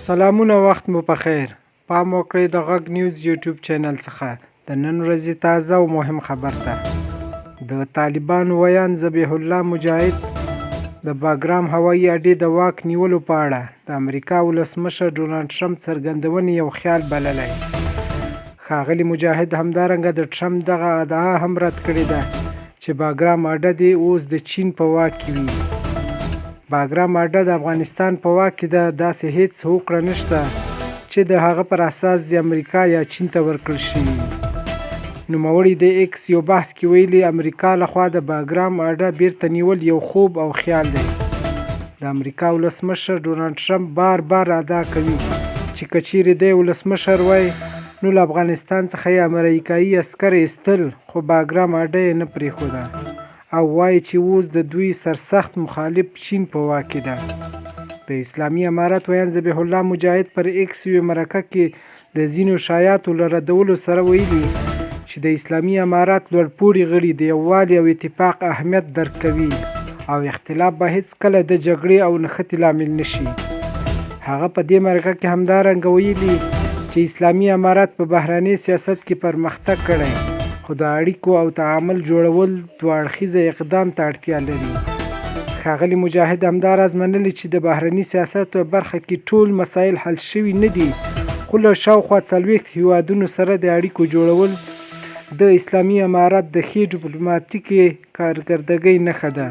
سلامونه وخت مو پخیر. پام وکړئ د غږ نیوز یوټیوب چینل څخه د نن ورځې تازه او مهم خبر ته. د طالبانو ویان ذبیح الله مجاهد د باګرام هوایي اډې د واک نیولو په اړه د امریکا ولسمشر ډونالډ ټرمپ څرګندونې یو خیال بللی. ښاغلي مجاهد همدارنګه د ټرمپ دغه ادعا هم رد کړې ده چې باګرام اډه دې اوس د چین په واک کې وي. باګرام اډه د افغانستان په واک کې ده. داسې هیڅ هوکړه نشته چې د هغه پر اساس د امریکا یا چین ته ورکړل شي. نوموړي د ایکس یو بحث کې ویلي امریکا لخوا د باګرام اډه بیرته نیول یو خوب او خیال دی. د امریکا ولسمشر ډونالډ ټرمپ بار ادا کوي چې که چیرې دی ولسمشر وای نو له افغانستان څخه یې امریکایي عسکر ایستل، خو باګرام اډه یې نه پرېښوده او وایي چې اوس د دوی سرسخت مخالف چین په واک کې ده. د اسلامي امارت ویان ذبیح الله مجاهد پر ایکس یوې مرکه کې د ځینو شایعاتو له ردولو سره ویلي چې د اسلامي امارت لوړپوړي غړي د یووالي او اتفاق اهمیت درک کوي او اختلاف به هیڅکله د جګړې او نښتې لامل نشي. هغه په دې مرکه کې همدارنګه ویلي چې اسلامي امارت په بهرني سیاست کې پرمختګ کړی، خو د اړیکو او تعامل جوړول دوه اړخیزه اقدام ته اړتیا لري. ښاغلي مجاهد همداراز منلي چې د بهرني سیاست په برخه کې ټول مسایل حل شوي نه دي، خو له شاوخوا 40 هیوادونو سره د اړیکو جوړول د اسلامي امارت د ښې ډیپلوماتیکې کارکردګۍ نښه ده.